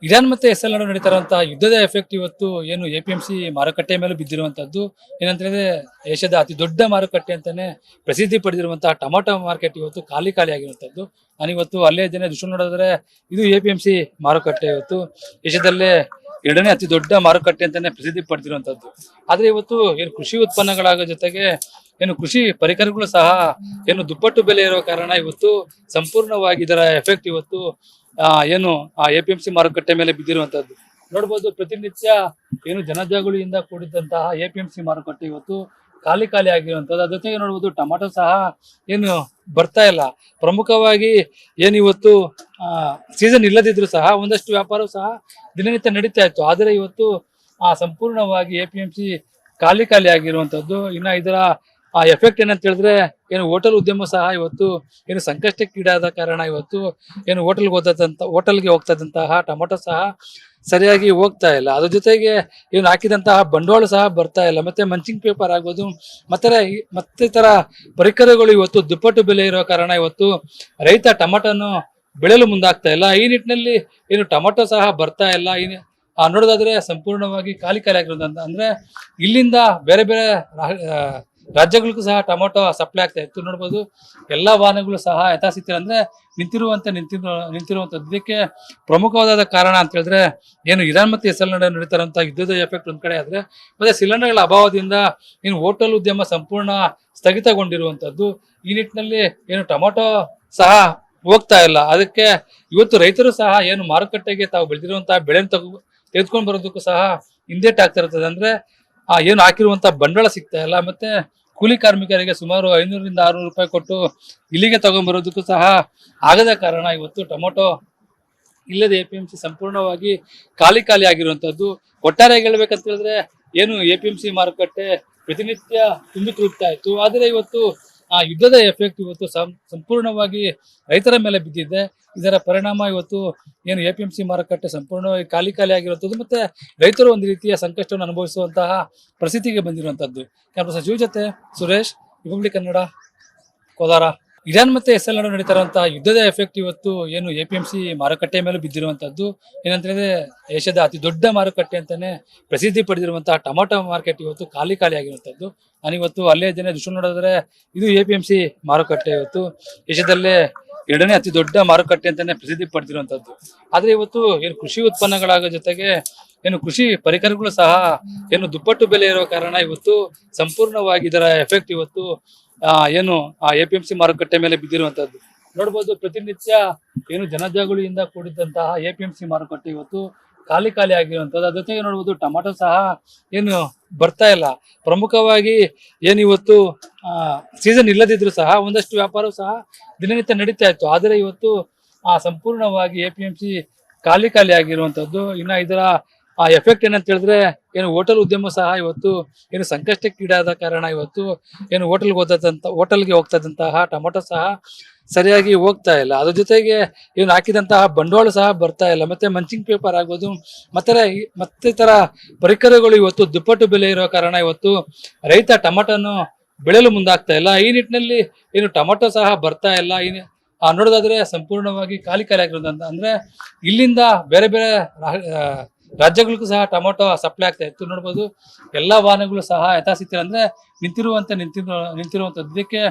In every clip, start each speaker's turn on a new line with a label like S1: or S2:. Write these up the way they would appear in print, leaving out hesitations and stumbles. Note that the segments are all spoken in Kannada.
S1: ಇರಾನ್ ಮತ್ತೆ ಇಸ್ರೇಲ್ ನಡುವೆ ನಡೀತಾ ಇರುವಂತಹ ಯುದ್ಧದ ಎಫೆಕ್ಟ್ ಇವತ್ತು ಏನು ಎಪಿಎಂಸಿ ಮಾರುಕಟ್ಟೆ ಮೇಲೆ ಬಿದ್ದಿರುವಂತದ್ದು. ಏನಂತ ಹೇಳಿದ್ರೆ ಏಷ್ಯಾದ ಅತಿ ದೊಡ್ಡ ಮಾರುಕಟ್ಟೆ ಅಂತಾನೆ ಪ್ರಸಿದ್ಧಿ ಪಡೆದಿರುವಂತಹ ಟೊಮಾಟೊ ಮಾರ್ಕೆಟ್ ಇವತ್ತು ಖಾಲಿ ಆಗಿರುವಂತದ್ದು. ನಾನಿವತ್ತು ಅಲ್ಲೇ ಜನ ದೃಶ್ಯ ನೋಡಿದ್ರೆ ಇದು ಎಪಿಎಂಸಿ ಮಾರುಕಟ್ಟೆ ಇವತ್ತು ಏಷ್ಯಾದಲ್ಲೇ ಎರಡನೇ ಅತಿ ದೊಡ್ಡ ಮಾರುಕಟ್ಟೆ ಅಂತಾನೆ ಪ್ರಸಿದ್ಧಿ ಪಡೆದಿರುವಂತದ್ದು. ಆದ್ರೆ ಇವತ್ತು ಏನು ಕೃಷಿ ಉತ್ಪನ್ನಗಳಾಗೋ ಜೊತೆಗೆ ಏನು ಕೃಷಿ ಪರಿಕರಗಳು ಸಹ ಏನು ದುಪ್ಪಟ್ಟು ಬೆಲೆ ಇರೋ ಕಾರಣ ಇವತ್ತು ಸಂಪೂರ್ಣವಾಗಿ ಇದರ ಎಫೆಕ್ಟ್ ಇವತ್ತು ಏನು ಎಪಿಎಂಸಿ ಮಾರುಕಟ್ಟೆ ಮೇಲೆ ಬಿದ್ದಿರುವಂತದ್ದು ನೋಡಬಹುದು. ಪ್ರತಿನಿತ್ಯ ಏನು ಜನಜಾಗುಳಿಯಿಂದ ಕೂಡಿದಂತಹ ಎಪಿಎಂಸಿ ಮಾರುಕಟ್ಟೆ ಇವತ್ತು ಖಾಲಿ ಆಗಿರುವಂತದ್ದು. ಅದ್ರ ಜೊತೆಗೆ ನೋಡಬಹುದು ಟೊಮಾಟೊ ಸಹ ಏನು ಬರ್ತಾ ಇಲ್ಲ. ಪ್ರಮುಖವಾಗಿ ಏನು ಇವತ್ತು ಸೀಸನ್ ಇಲ್ಲದಿದ್ರು ಸಹ ಒಂದಷ್ಟು ವ್ಯಾಪಾರವು ಸಹ ದಿನನಿತ್ಯ ನಡೀತಾ ಇತ್ತು. ಆದರೆ ಇವತ್ತು ಸಂಪೂರ್ಣವಾಗಿ ಎಪಿಎಂಸಿ ಖಾಲಿ ಆಗಿರುವಂತದ್ದು. ಇನ್ನ ಇದರ ಎಫೆಕ್ಟ್ ಏನಂತ ಹೇಳಿದ್ರೆ ಏನು ಹೋಟೆಲ್ ಉದ್ಯಮ ಸಹ ಇವತ್ತು ಏನು ಸಂಕಷ್ಟಕ್ಕೀಡಾದ ಕಾರಣ ಇವತ್ತು ಏನು ಹೋಟೆಲ್ಗೆ ಹೋಗ್ತದಂತಹ ಟೊಮೊಟೊ ಸಹ ಸರಿಯಾಗಿ ಹೋಗ್ತಾ ಇಲ್ಲ. ಅದ್ರ ಜೊತೆಗೆ ಏನು ಹಾಕಿದಂತಹ ಬಂಡವಾಳ ಸಹ ಬರ್ತಾ ಇಲ್ಲ. ಮತ್ತೆ ಮಂಚಿಂಗ್ ಪೇಪರ್ ಆಗ್ಬೋದು ಮತ್ತೆ ತರ ಪರಿಕರಗಳು ಇವತ್ತು ದುಪ್ಪಟ್ಟು ಬೆಲೆ ಇರೋ ಕಾರಣ ಇವತ್ತು ರೈತ ಟೊಮೊಟೊನು ಬೆಳೆಯಲು ಮುಂದಾಗ್ತಾ ಇಲ್ಲ. ಈ ನಿಟ್ಟಿನಲ್ಲಿ ಏನು ಟೊಮೊಟೊ ಸಹ ಬರ್ತಾ ಇಲ್ಲ. ನೋಡೋದಾದ್ರೆ ಸಂಪೂರ್ಣವಾಗಿ ಖಾಲಿ ಆಗಿರೋದಂತ ಅಂದ್ರೆ ಇಲ್ಲಿಂದ ಬೇರೆ ಬೇರೆ ರಾಜ್ಯಗಳಿಗೂ ಸಹ ಟೊಮೊಟೊ ಸಪ್ಲೈ ಆಗ್ತಾ ಇತ್ತು. ನೋಡ್ಬೋದು ಎಲ್ಲಾ ವಾಹನಗಳು ಸಹ ಯಥಾಸ್ಥಿತಿ ಅಂದ್ರೆ ನಿಂತಿರುವಂತದ್ದು. ಇದಕ್ಕೆ ಪ್ರಮುಖವಾದ ಕಾರಣ ಅಂತ ಹೇಳಿದ್ರೆ ಏನು ಇರಾನ್ ಮತ್ತೆ ಇಸ್ರೇಲ್ ನಡುವೆ ನಡೀತಾರಂತ ಯುದ್ಧದ ಎಫೆಕ್ಟ್ ಒಂದ್ ಕಡೆ ಆದ್ರೆ ಮತ್ತೆ ಸಿಲಿಂಡರ್ಗಳ ಅಭಾವದಿಂದ ಇನ್ನು ಹೋಟೆಲ್ ಉದ್ಯಮ ಸಂಪೂರ್ಣ ಸ್ಥಗಿತಗೊಂಡಿರುವಂತದ್ದು. ಈ ನಿಟ್ಟಿನಲ್ಲಿ ಏನು ಟೊಮೊಟೊ ಸಹ ಹೋಗ್ತಾ ಇಲ್ಲ. ಅದಕ್ಕೆ ಇವತ್ತು ರೈತರು ಸಹ ಏನು ಮಾರುಕಟ್ಟೆಗೆ ತಾವು ಬೆಳೆದಿರುವಂತಹ ಬೆಳೆ ತೆಗೆದುಕೊಂಡು ಬರೋದಕ್ಕೂ ಸಹ ಹಿಂದೇಟ್ ಆಗ್ತಾ ಇರ್ತದೆ. ಅಂದ್ರೆ ಏನು ಹಾಕಿರುವಂತಹ ಬಂಡವಾಳ ಸಿಗ್ತಾ ಇಲ್ಲ. ಮತ್ತೆ ಕೂಲಿ ಕಾರ್ಮಿಕರಿಗೆ ಸುಮಾರು 500ರಿಂದ 600 ರೂಪಾಯಿ ಕೊಟ್ಟು ಇಲ್ಲಿಗೆ ತಗೊಂಡ್ಬರೋದಕ್ಕೂ ಸಹ ಆಗದ ಕಾರಣ ಇವತ್ತು ಟೊಮೊಟೊ ಇಲ್ಲದೆ ಎಪಿಎಂಸಿ ಸಂಪೂರ್ಣವಾಗಿ ಖಾಲಿ ಆಗಿರುವಂತದ್ದು. ಒಟ್ಟಾರೆ ಹೇಳ್ಬೇಕಂತ ಹೇಳಿದ್ರೆ ಏನು ಎಪಿಎಂಸಿ ಮಾರುಕಟ್ಟೆ ಪ್ರತಿನಿತ್ಯ ತುಂಬಿ ತುಳುಕ್ತಾ ಇತ್ತು. ಆದ್ರೆ ಇವತ್ತು ಯುದ್ಧದ ಎಫೆಕ್ಟ್ ಇವತ್ತು ಸಂಪೂರ್ಣವಾಗಿ ರೈತರ ಮೇಲೆ ಬಿದ್ದಿದೆ. ಇದರ ಪರಿಣಾಮ ಇವತ್ತು ಏನು ಎಪಿಎಂಸಿ ಮಾರುಕಟ್ಟೆ ಸಂಪೂರ್ಣವಾಗಿ ಖಾಲಿ ಆಗಿರುವಂತದ್ದು. ಮತ್ತೆ ರೈತರು ಒಂದು ರೀತಿಯ ಸಂಕಷ್ಟವನ್ನು ಅನುಭವಿಸುವಂತಹ ಪರಿಸ್ಥಿತಿಗೆ ಬಂದಿರುವಂತದ್ದು. ಕ್ಯಾಮ್ರಾ ಸಚಿವ ಜೊತೆ ಸುರೇಶ್, ರಿಪಬ್ಲಿಕ್ ಕನ್ನಡ, ಕೋಲಾರ. ಇರಾನ್ ಮತ್ತೆ ಇಸ್ರೇಲ್ ನಡುವೆ ನಡೀತಾ ಇರುವಂತಹ ಯುದ್ಧದ ಎಫೆಕ್ಟ್ ಇವತ್ತು ಏನು ಎಪಿಎಂಸಿ ಮಾರುಕಟ್ಟೆ ಮೇಲೆ ಬಿದ್ದಿರುವಂತದ್ದು. ಏನಂತ ಹೇಳಿದ್ರೆ ಏಷ್ಯಾದ ಅತಿ ದೊಡ್ಡ ಮಾರುಕಟ್ಟೆ ಅಂತಾನೆ ಪ್ರಸಿದ್ಧಿ ಪಡೆದಿರುವಂತಹ ಟೊಮಾಟೊ ಮಾರ್ಕೆಟ್ ಇವತ್ತು ಖಾಲಿ ಆಗಿರುವಂತದ್ದು. ನಾನಿವತ್ತು ಅಲ್ಲೇ ಜನ ದೃಶ್ಯ ನೋಡಿದ್ರೆ ಇದು ಎಪಿಎಂಸಿ ಮಾರುಕಟ್ಟೆ ಇವತ್ತು ಏಷ್ಯಾದಲ್ಲೇ ಎರಡನೇ ಅತಿ ದೊಡ್ಡ ಮಾರುಕಟ್ಟೆ ಅಂತಾನೆ ಪ್ರಸಿದ್ಧಿ ಪಡೆದಿರುವಂತದ್ದು. ಆದ್ರೆ ಇವತ್ತು ಏನು ಕೃಷಿ ಉತ್ಪನ್ನಗಳಾಗೋ ಜೊತೆಗೆ ಏನು ಕೃಷಿ ಪರಿಕರಗಳು ಸಹ ಏನು ದುಪ್ಪಟ್ಟು ಬೆಲೆ ಇರೋ ಕಾರಣ ಇವತ್ತು ಸಂಪೂರ್ಣವಾಗಿ ಇದರ ಎಫೆಕ್ಟ್ ಇವತ್ತು ಏನು ಎಪಿಎಂಸಿ ಮಾರುಕಟ್ಟೆ ಮೇಲೆ ಬಿದ್ದಿರುವಂತದ್ದು. ನೋಡ್ಬೋದು ಪ್ರತಿನಿತ್ಯ ಏನು ಜನಜಾಗುಳಿಯಿಂದ ಕೂಡಿದಂತಹ ಎಪಿಎಂಸಿ ಮಾರುಕಟ್ಟೆ ಇವತ್ತು ಖಾಲಿ ಆಗಿರುವಂತದ್ದು. ಅದ್ರ ಜೊತೆಗೆ ನೋಡ್ಬೋದು ಟೊಮಾಟೊ ಸಹ ಏನು ಬರ್ತಾ ಇಲ್ಲ. ಪ್ರಮುಖವಾಗಿ ಏನು ಇವತ್ತು ಸೀಸನ್ ಇಲ್ಲದಿದ್ರು ಸಹ ಒಂದಷ್ಟು ವ್ಯಾಪಾರವು ಸಹ ದಿನನಿತ್ಯ ನಡೀತಾ ಇತ್ತು. ಆದರೆ ಇವತ್ತು ಸಂಪೂರ್ಣವಾಗಿ ಎಪಿಎಂಸಿ ಖಾಲಿ ಆಗಿರುವಂತದ್ದು. ಇನ್ನ ಇದರ ಎಫೆಕ್ಟ್ ಏನಂತ ಹೇಳಿದ್ರೆ ಏನು ಹೋಟೆಲ್ ಉದ್ಯಮ ಸಹ ಇವತ್ತು ಏನು ಸಂಕಷ್ಟಕ್ಕೀಡಾದ ಕಾರಣ ಇವತ್ತು ಏನು ಹೋಟೆಲ್ಗೆ ಹೋಗ್ತದಂತಹ ಟೊಮೊಟೊ ಸಹ ಸರಿಯಾಗಿ ಹೋಗ್ತಾ ಇಲ್ಲ. ಅದ್ರ ಜೊತೆಗೆ ಏನು ಹಾಕಿದಂತಹ ಬಂಡವಾಳ ಸಹ ಬರ್ತಾ ಇಲ್ಲ. ಮತ್ತೆ ಮಂಚಿಂಗ್ ಪೇಪರ್ ಆಗ್ಬೋದು ಮತ್ತೆ ತರ ಪರಿಕರಗಳು ಇವತ್ತು ದುಪ್ಪಟ್ಟು ಬೆಲೆ ಇರೋ ಕಾರಣ ಇವತ್ತು ರೈತ ಟೊಮೊಟೊನು ಬೆಳೆಯಲು ಮುಂದಾಗ್ತಾ ಇಲ್ಲ. ಈ ನಿಟ್ಟಿನಲ್ಲಿ ಏನು ಟೊಮೊಟೊ ಸಹ ಬರ್ತಾ ಇಲ್ಲ. ನೋಡೋದಾದ್ರೆ ಸಂಪೂರ್ಣವಾಗಿ ಖಾಲಿ ಆಗಿರೋದಂತ ಅಂದ್ರೆ ಇಲ್ಲಿಂದ ಬೇರೆ ಬೇರೆ ರಾಜ್ಯಗಳಿಗೂ ಸಹ ಟೊಮೊಟೊ ಸಪ್ಲೈ ಆಗ್ತಾ ಇತ್ತು. ನೋಡ್ಬೋದು ಎಲ್ಲಾ ವಾಹನಗಳು ಸಹ ಯಥಾಸ್ಥಿತಿ ಅಂದ್ರೆ ನಿಂತಿರುವಂತದ್ದು. ಇದಕ್ಕೆ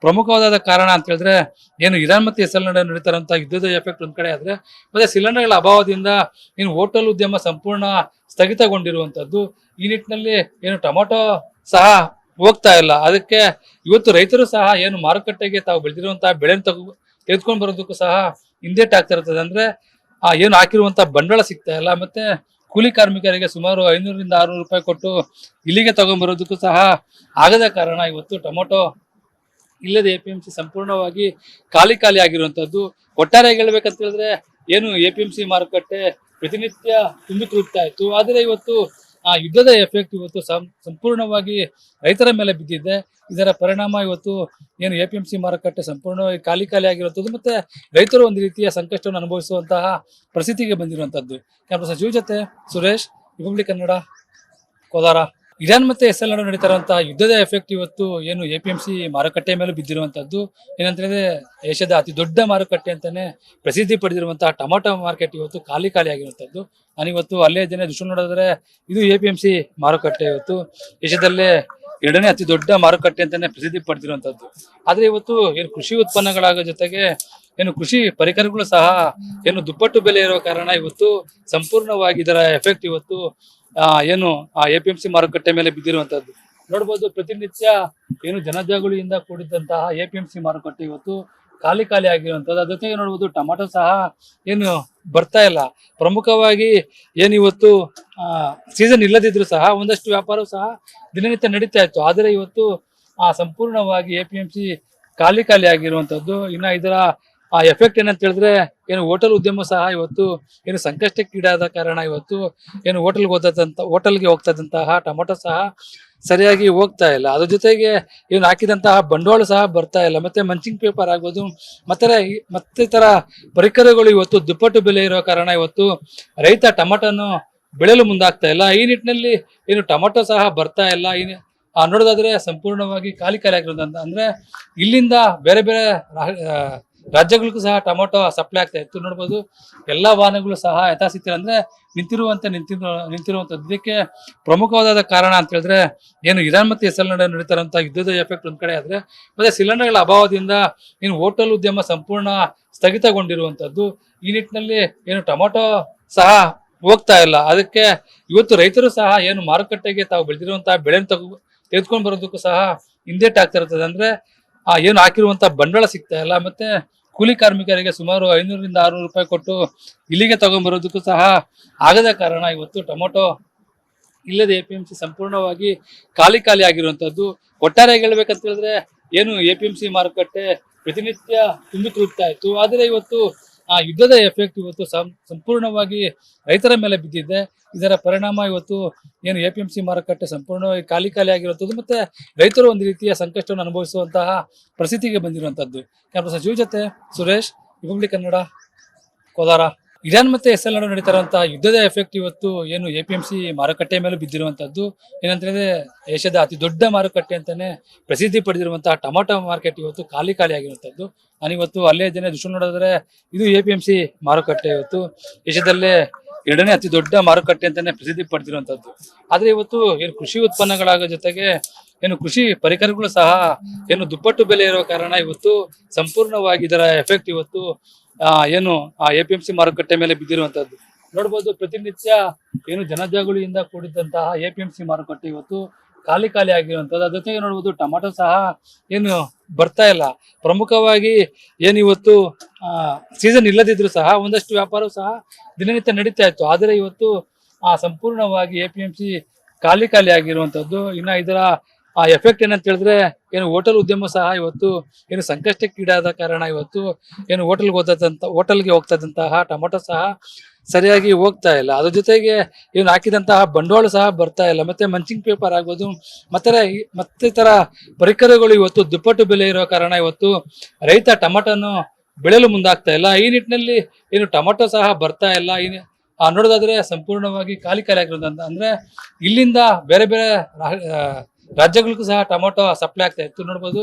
S1: ಪ್ರಮುಖವಾದ ಕಾರಣ ಅಂತ ಹೇಳಿದ್ರೆ ಏನು ಇರಾನ್ ಮತ್ತೆ ಇಸ್ರೇಲ್ ನಡುವೆ ನಡೀತಾರಂತ ಯುದ್ಧದ ಎಫೆಕ್ಟ್ ಒಂದ್ ಕಡೆ ಆದ್ರೆ ಮತ್ತೆ ಸಿಲಿಂಡರ್ಗಳ ಅಭಾವದಿಂದ ಇನ್ನು ಹೋಟೆಲ್ ಉದ್ಯಮ ಸಂಪೂರ್ಣ ಸ್ಥಗಿತಗೊಂಡಿರುವಂತದ್ದು. ಈ ನಿಟ್ಟಿನಲ್ಲಿ ಏನು ಟೊಮೊಟೊ ಸಹ ಹೋಗ್ತಾ ಇಲ್ಲ. ಅದಕ್ಕೆ ಇವತ್ತು ರೈತರು ಸಹ ಏನು ಮಾರುಕಟ್ಟೆಗೆ ತಾವು ಬೆಳೆದಿರುವಂತಹ ಬೆಳೆ ತೆಗೆದುಕೊಂಡು ಬರೋದಕ್ಕೂ ಸಹ ಹಿಂದೇಟ್ ಆಗ್ತಾ ಇರ್ತದೆ. ಅಂದ್ರೆ ಏನು ಹಾಕಿರುವಂತಹ ಬಂಡವಾಳ ಸಿಗ್ತಾ ಇಲ್ಲ. ಮತ್ತೆ ಕೂಲಿ ಕಾರ್ಮಿಕರಿಗೆ ಸುಮಾರು 500ರಿಂದ 600 ರೂಪಾಯಿ ಕೊಟ್ಟು ಇಲ್ಲಿಗೆ ತಗೊಂಡ್ಬರೋದಕ್ಕೂ ಸಹ ಆಗದ ಕಾರಣ ಇವತ್ತು ಟೊಮೊಟೊ ಇಲ್ಲದೆ ಎಪಿಎಂಸಿ ಸಂಪೂರ್ಣವಾಗಿ ಖಾಲಿ ಆಗಿರುವಂತದ್ದು. ಒಟ್ಟಾರೆ ಹೇಳ್ಬೇಕಂತ ಹೇಳಿದ್ರೆ ಏನು ಎಪಿಎಂಸಿ ಮಾರುಕಟ್ಟೆ ಪ್ರತಿನಿತ್ಯ ತುಂಬಿ ತುಳುಕ್ತಾ ಇತ್ತು. ಆದ್ರೆ ಇವತ್ತು ಯುದ್ಧದ ಎಫೆಕ್ಟ್ ಇವತ್ತು ಸಂಪೂರ್ಣವಾಗಿ ರೈತರ ಮೇಲೆ ಬಿದ್ದಿದೆ. ಇದರ ಪರಿಣಾಮ ಇವತ್ತು ಏನು ಎಪಿಎಂಸಿ ಮಾರುಕಟ್ಟೆ ಸಂಪೂರ್ಣವಾಗಿ ಖಾಲಿ ಆಗಿರುವಂತದ್ದು. ಮತ್ತೆ ರೈತರು ಒಂದು ರೀತಿಯ ಸಂಕಷ್ಟವನ್ನು ಅನುಭವಿಸುವಂತಹ ಪರಿಸ್ಥಿತಿಗೆ ಬಂದಿರುವಂತದ್ದು. ಕ್ಯಾಮ್ರಾ ಸಚಿವ ಜೊತೆ ಸುರೇಶ್, ರಿಪಬ್ಲಿಕ್ ಕನ್ನಡ, ಕೋಲಾರ. ಇರಾನ್ ಮತ್ತೆ ಇಸ್ರೇಲ್ ನಡುವೆ ನಡೀತಾರಂತಹ ಯುದ್ಧದ ಎಫೆಕ್ಟ್ ಇವತ್ತು ಏನು ಎಪಿಎಂಸಿ ಮಾರುಕಟ್ಟೆ ಮೇಲೆ ಬಿದ್ದಿರುವಂತದ್ದು. ಏನಂತ ಹೇಳಿದ್ರೆ ಏಷ್ಯಾದ ಅತಿ ದೊಡ್ಡ ಮಾರುಕಟ್ಟೆ ಅಂತಾನೆ ಪ್ರಸಿದ್ಧಿ ಪಡೆದಿರುವಂತಹ ಟೊಮಾಟೊ ಮಾರ್ಕೆಟ್ ಇವತ್ತು ಖಾಲಿ ಆಗಿರುವಂತದ್ದು. ನಾನಿವತ್ತು ಅಲ್ಲೇ ಜನ ದೃಶ್ಯ ನೋಡಿದ್ರೆ ಇದು ಎಪಿಎಂಸಿ ಮಾರುಕಟ್ಟೆ ಇವತ್ತು ಏಷ್ಯಾದಲ್ಲೇ ಎರಡನೇ ಅತಿ ದೊಡ್ಡ ಮಾರುಕಟ್ಟೆ ಅಂತಾನೆ ಪ್ರಸಿದ್ಧಿ ಪಡೆದಿರುವಂತದ್ದು. ಆದ್ರೆ ಇವತ್ತು ಏನು ಕೃಷಿ ಉತ್ಪನ್ನಗಳಾಗೋ ಜೊತೆಗೆ ಏನು ಕೃಷಿ ಪರಿಕರಗಳು ಸಹ ಏನು ದುಪ್ಪಟ್ಟು ಬೆಲೆ ಇರೋ ಕಾರಣ ಇವತ್ತು ಸಂಪೂರ್ಣವಾಗಿ ಇದರ ಎಫೆಕ್ಟ್ ಇವತ್ತು ಏನು ಎಪಿಎಂಸಿ ಮಾರುಕಟ್ಟೆ ಮೇಲೆ ಬಿದ್ದಿರುವಂತದ್ದು ನೋಡಬಹುದು. ಪ್ರತಿನಿತ್ಯ ಏನು ಜನಜಾಗುಳಿಯಿಂದ ಕೂಡಿದಂತಹ ಎಪಿಎಂಸಿ ಮಾರುಕಟ್ಟೆ ಇವತ್ತು ಖಾಲಿ ಆಗಿರುವಂತದ್ದು. ಅದ್ರ ಜೊತೆಗೆ ನೋಡಬಹುದು ಟೊಮಾಟೊ ಸಹ ಏನು ಬರ್ತಾ ಇಲ್ಲ. ಪ್ರಮುಖವಾಗಿ ಏನು ಇವತ್ತು ಸೀಸನ್ ಇಲ್ಲದಿದ್ರು ಸಹ ಒಂದಷ್ಟು ವ್ಯಾಪಾರ ಸಹ ದಿನನಿತ್ಯ ನಡೀತಾ ಇತ್ತು. ಆದರೆ ಇವತ್ತು ಸಂಪೂರ್ಣವಾಗಿ ಎಪಿಎಂಸಿ ಖಾಲಿ ಆಗಿರುವಂತದ್ದು. ಇನ್ನ ಇದರ ಎಫೆಕ್ಟ್ ಏನಂತ ಹೇಳಿದ್ರೆ ಏನು ಹೋಟೆಲ್ ಉದ್ಯಮ ಸಹ ಇವತ್ತು ಏನು ಸಂಕಷ್ಟಕ್ಕೀಡಾದ ಕಾರಣ ಇವತ್ತು ಏನು ಹೋಟೆಲ್ಗೆ ಹೋಗ್ತದಂತಹ ಟೊಮಾಟೊ ಸಹ ಸರಿಯಾಗಿ ಹೋಗ್ತಾ ಇಲ್ಲ. ಅದ್ರ ಜೊತೆಗೆ ಏನು ಹಾಕಿದಂತಹ ಬಂಡವಾಳ ಸಹ ಬರ್ತಾ ಇಲ್ಲ. ಮತ್ತೆ ಮಂಚಿಂಗ್ ಪೇಪರ್ ಆಗ್ಬೋದು ಮತ್ತೆ ತರ ಪರಿಕರಗಳು ಇವತ್ತು ದುಪ್ಪಟ್ಟು ಬೆಲೆ ಇರೋ ಕಾರಣ ಇವತ್ತು ರೈತ ಟೊಮಾಟೊನು ಬೆಳೆಯಲು ಮುಂದಾಗ್ತಾ ಇಲ್ಲ. ಈ ನಿಟ್ಟಿನಲ್ಲಿ ಏನು ಟೊಮಾಟೊ ಸಹ ಬರ್ತಾ ಇಲ್ಲ. ನೋಡೋದಾದ್ರೆ ಸಂಪೂರ್ಣವಾಗಿ ಖಾಲಿ ಆಗಿರೋದಂತ ಅಂದ್ರೆ ಇಲ್ಲಿಂದ ಬೇರೆ ಬೇರೆ ರಾಜ್ಯಗಳಿಗೂ ಸಹ ಟೊಮಾಟೊ ಸಪ್ಲೈ ಆಗ್ತಾ ಇತ್ತು. ನೋಡ್ಬೋದು ಎಲ್ಲಾ ವಾಹನಗಳು ಸಹ ಯಥಾಸ್ಥಿತಿ ಅಂದ್ರೆ ನಿಂತಿರುವಂತದ್ದು. ಇದಕ್ಕೆ ಪ್ರಮುಖವಾದ ಕಾರಣ ಅಂತ ಹೇಳಿದ್ರೆ ಏನು ಇರಾನ್ ಮತ್ತೆ ಇಸ್ರೇಲ್ ನಡುವೆ ನಡೀತಾರಂತ ಯುದ್ಧದ ಎಫೆಕ್ಟ್ ಒಂದ್ ಕಡೆ ಆದ್ರೆ ಮತ್ತೆ ಸಿಲಿಂಡರ್ಗಳ ಅಭಾವದಿಂದ ಏನು ಹೋಟೆಲ್ ಉದ್ಯಮ ಸಂಪೂರ್ಣ ಸ್ಥಗಿತಗೊಂಡಿರುವಂತದ್ದು. ಈ ನಿಟ್ಟಿನಲ್ಲಿ ಏನು ಟೊಮಾಟೊ ಸಹ ಹೋಗ್ತಾ ಇಲ್ಲ. ಅದಕ್ಕೆ ಇವತ್ತು ರೈತರು ಸಹ ಏನು ಮಾರುಕಟ್ಟೆಗೆ ತಾವು ಬೆಳೆದಿರುವಂತಹ ಬೆಳೆನ ತೆಗೆದುಕೊಂಡು ಬರೋದಕ್ಕೂ ಸಹ ಹಿಂದೇಟ್ ಆಗ್ತಾ ಇರ್ತದೆ. ಅಂದ್ರೆ ಏನು ಹಾಕಿರುವಂತ ಬಂಡವಾಳ ಸಿಗ್ತಾ ಇಲ್ಲ. ಮತ್ತೆ ಕೂಲಿ ಕಾರ್ಮಿಕರಿಗೆ ಸುಮಾರು 500ರಿಂದ 600 ರೂಪಾಯಿ ಕೊಟ್ಟು ಇಲ್ಲಿಗೆ ತಗೊಂಡ್ಬರೋದಕ್ಕೂ ಸಹ ಆಗದ ಕಾರಣ ಇವತ್ತು ಟೊಮೊಟೊ ಇಲ್ಲದೆ ಎಪಿಎಂಸಿ ಸಂಪೂರ್ಣವಾಗಿ ಖಾಲಿ ಆಗಿರುವಂತದ್ದು. ಒಟ್ಟಾರೆ ಹೇಳ್ಬೇಕಂತ ಹೇಳಿದ್ರೆ ಏನು ಎಪಿಎಂಸಿ ಮಾರುಕಟ್ಟೆ ಪ್ರತಿನಿತ್ಯ ತುಂಬಿ ತುಳುಕ್ತಾ ಇತ್ತು. ಆದರೆ ಇವತ್ತು ಯುದ್ಧದ ಎಫೆಕ್ಟ್ ಇವತ್ತು ಸಂಪೂರ್ಣವಾಗಿ ರೈತರ ಮೇಲೆ ಬಿದ್ದಿದೆ. ಇದರ ಪರಿಣಾಮ ಇವತ್ತು ಏನು ಎಪಿಎಂಸಿ ಮಾರುಕಟ್ಟೆ ಸಂಪೂರ್ಣವಾಗಿ ಖಾಲಿ ಆಗಿರುವಂತದ್ದು. ಮತ್ತೆ ರೈತರು ಒಂದು ರೀತಿಯ ಸಂಕಷ್ಟವನ್ನು ಅನುಭವಿಸುವಂತಹ ಪರಿಸ್ಥಿತಿಗೆ ಬಂದಿರುವಂತದ್ದು. ಕ್ಯಾಮ್ರಾ ಜೀವ ಜೊತೆ ಸುರೇಶ್, ರಿಪಬ್ಲಿಕ್ ಕನ್ನಡ, ಕೋಲಾರ. ಇರಾನ್ ಮತ್ತೆ ಇಸ್ರೇಲ್ ನಡುವೆ ನಡೀತಾರಂತಹ ಯುದ್ಧದ ಎಫೆಕ್ಟ್ ಇವತ್ತು ಏನು ಎಪಿಎಂಸಿ ಮಾರುಕಟ್ಟೆ ಮೇಲೆ ಬಿದ್ದಿರುವಂತದ್ದು. ಏನಂತ ಹೇಳಿದ್ರೆ ಏಷ್ಯಾದ ಅತಿ ದೊಡ್ಡ ಮಾರುಕಟ್ಟೆ ಅಂತಾನೆ ಪ್ರಸಿದ್ಧಿ ಪಡೆದಿರುವಂತಹ ಟೊಮಾಟೊ ಮಾರ್ಕೆಟ್ ಇವತ್ತು ಖಾಲಿ ಆಗಿರುವಂತದ್ದು. ನಾನಿವತ್ತು ಅಲ್ಲೇ ಜನ ದೃಶ್ಯ ನೋಡಿದ್ರೆ ಇದು ಎಪಿಎಂಸಿ ಮಾರುಕಟ್ಟೆ ಇವತ್ತು ಏಷ್ಯಾದಲ್ಲೇ ಎರಡನೇ ಅತಿ ದೊಡ್ಡ ಮಾರುಕಟ್ಟೆ ಅಂತಾನೆ ಪ್ರಸಿದ್ಧಿ ಪಡೆದಿರುವಂತದ್ದು. ಆದ್ರೆ ಇವತ್ತು ಏನು ಕೃಷಿ ಉತ್ಪನ್ನಗಳಾಗೋ ಜೊತೆಗೆ ಏನು ಕೃಷಿ ಪರಿಕರಗಳು ಸಹ ಏನು ದುಪ್ಪಟ್ಟು ಬೆಲೆ ಇರೋ ಕಾರಣ ಇವತ್ತು ಸಂಪೂರ್ಣವಾಗಿ ಇದರ ಎಫೆಕ್ಟ್ ಇವತ್ತು ಏನು ಎಪಿಎಂಸಿ ಮಾರುಕಟ್ಟೆ ಮೇಲೆ ಬಿದ್ದಿರುವಂತದ್ದು ನೋಡಬಹುದು. ಪ್ರತಿನಿತ್ಯ ಏನು ಜನಜಾಗುಳಿಯಿಂದ ಕೂಡಿದಂತಹ ಎಪಿಎಂಸಿ ಮಾರುಕಟ್ಟೆ ಇವತ್ತು ಖಾಲಿ ಆಗಿರುವಂತದ್ದು. ಅದ್ರ ಜೊತೆಗೆ ನೋಡಬಹುದು ಟೊಮಾಟೊ ಸಹ ಏನು ಬರ್ತಾ ಇಲ್ಲ. ಪ್ರಮುಖವಾಗಿ ಏನಿವತ್ತು ಸೀಸನ್ ಇಲ್ಲದಿದ್ರು ಸಹ ಒಂದಷ್ಟು ವ್ಯಾಪಾರ ಸಹ ದಿನನಿತ್ಯ ನಡೀತಾ ಇತ್ತು. ಆದರೆ ಇವತ್ತು ಸಂಪೂರ್ಣವಾಗಿ ಎಪಿಎಂಸಿ ಖಾಲಿ ಆಗಿರುವಂತದ್ದು. ಇನ್ನ ಇದರ ಎಫೆಕ್ಟ್ ಏನಂತ ಹೇಳಿದ್ರೆ ಏನು ಹೋಟೆಲ್ ಉದ್ಯಮ ಸಹ ಇವತ್ತು ಏನು ಸಂಕಷ್ಟಕ್ಕೀಡಾದ ಕಾರಣ ಇವತ್ತು ಏನು ಹೋಟೆಲ್ಗೆ ಹೋಗ್ತದಂತಹ ಟೊಮಾಟೊ ಸಹ ಸರಿಯಾಗಿ ಹೋಗ್ತಾ ಇಲ್ಲ. ಅದ್ರ ಜೊತೆಗೆ ಏನು ಹಾಕಿದಂತಹ ಬಂಡವಾಳ ಸಹ ಬರ್ತಾ ಇಲ್ಲ. ಮತ್ತೆ ಮಂಚಿಂಗ್ ಪೇಪರ್ ಆಗ್ಬೋದು ಮತ್ತೆ ತರ ಪರಿಕರಗಳು ಇವತ್ತು ದುಪ್ಪಟ್ಟು ಬೆಲೆ ಇರೋ ಕಾರಣ ಇವತ್ತು ರೈತ ಟೊಮಾಟೊನು ಬೆಳೆಯಲು ಮುಂದಾಗ್ತಾ ಇಲ್ಲ. ಈ ನಿಟ್ಟಿನಲ್ಲಿ ಏನು ಟೊಮಾಟೊ ಸಹ ಬರ್ತಾ ಇಲ್ಲ. ನೋಡೋದಾದ್ರೆ ಸಂಪೂರ್ಣವಾಗಿ ಖಾಲಿ ಆಗಿರೋದಂತ ಅಂದ್ರೆ ಇಲ್ಲಿಂದ ಬೇರೆ ಬೇರೆ ರಾಜ್ಯಗಳಿಗೂ ಸಹ ಟೊಮಾಟೊ ಸಪ್ಲೈ ಆಗ್ತಾ ಇತ್ತು. ನೋಡ್ಬೋದು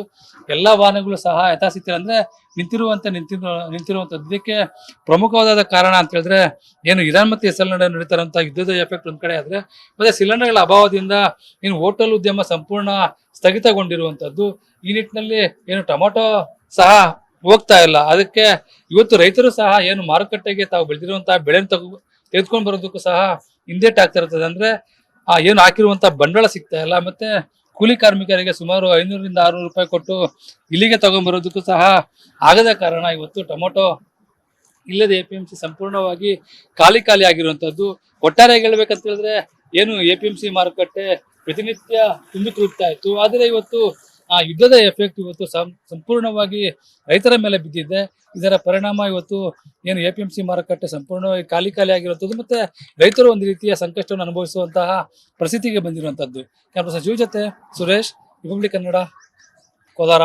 S1: ಎಲ್ಲಾ ವಾಹನಗಳು ಸಹ ಯಥಾಸ್ಥಿತಿ ಅಂದ್ರೆ ನಿಂತಿರುವಂತದ್ದು. ಇದಕ್ಕೆ ಪ್ರಮುಖವಾದ ಕಾರಣ ಅಂತ ಹೇಳಿದ್ರೆ ಏನು ಇರಾನ್ ಮತ್ತೆ ಇಸ್ರೇಲ್ ನಡುವೆ ನಡೀತಾರಂತ ಯುದ್ಧದ ಎಫೆಕ್ಟ್ ಒಂದ್ ಕಡೆ ಆದ್ರೆ ಮತ್ತೆ ಸಿಲಿಂಡರ್ಗಳ ಅಭಾವದಿಂದ ಏನು ಹೋಟೆಲ್ ಉದ್ಯಮ ಸಂಪೂರ್ಣ ಸ್ಥಗಿತಗೊಂಡಿರುವಂತದ್ದು. ಈ ನಿಟ್ಟಿನಲ್ಲಿ ಏನು ಟೊಮಾಟೊ ಸಹ ಹೋಗ್ತಾ ಇಲ್ಲ. ಅದಕ್ಕೆ ಇವತ್ತು ರೈತರು ಸಹ ಏನು ಮಾರುಕಟ್ಟೆಗೆ ತಾವು ಬೆಳೆದಿರುವಂತಹ ಬೆಳೆನ ತೆಗೆದುಕೊಂಡು ಬರೋದಕ್ಕೂ ಸಹ ಹಿಂದೇಟ್ ಆಗ್ತಾ ಇರ್ತದೆ. ಅಂದ್ರೆ ಏನು ಹಾಕಿರುವಂತಹ ಬಂಡವಾಳ ಸಿಗ್ತಾ ಇಲ್ಲ. ಮತ್ತೆ ಕೂಲಿ ಕಾರ್ಮಿಕರಿಗೆ ಸುಮಾರು 500ರಿಂದ 600 ರೂಪಾಯಿ ಕೊಟ್ಟು ಇಲ್ಲಿಗೆ ತಗೊಂಡ್ಬರೋದಕ್ಕೂ ಸಹ ಆಗದ ಕಾರಣ ಇವತ್ತು ಟೊಮೊಟೊ ಇಲ್ಲದೆ ಎಪಿಎಂಸಿ ಸಂಪೂರ್ಣವಾಗಿ ಖಾಲಿ ಆಗಿರುವಂತದ್ದು. ಒಟ್ಟಾರೆ ಹೇಳ್ಬೇಕಂತ ಹೇಳಿದ್ರೆ ಏನು ಎಪಿಎಂಸಿ ಮಾರುಕಟ್ಟೆ ಪ್ರತಿನಿತ್ಯ ತುಂಬಿ ತುಳುಕ್ತಾ ಇತ್ತು. ಆದರೆ ಇವತ್ತು ಯುದ್ಧದ ಎಫೆಕ್ಟ್ ಇವತ್ತು ಸಂಪೂರ್ಣವಾಗಿ ರೈತರ ಮೇಲೆ ಬಿದ್ದಿದೆ. ಇದರ ಪರಿಣಾಮ ಇವತ್ತು ಏನು ಎಪಿಎಂಸಿ ಮಾರುಕಟ್ಟೆ ಸಂಪೂರ್ಣವಾಗಿ ಖಾಲಿ ಆಗಿರುವಂತದ್ದು. ಮತ್ತೆ ರೈತರು ಒಂದು ರೀತಿಯ ಸಂಕಷ್ಟವನ್ನು ಅನುಭವಿಸುವಂತಹ ಪರಿಸ್ಥಿತಿಗೆ ಬಂದಿರುವಂತದ್ದು. ಕ್ಯಾಮ್ರಾ ಜೀವ ಜೊತೆ ಸುರೇಶ್, ರಿಪಬ್ಲಿಕ್ ಕನ್ನಡ, ಕೋಲಾರ.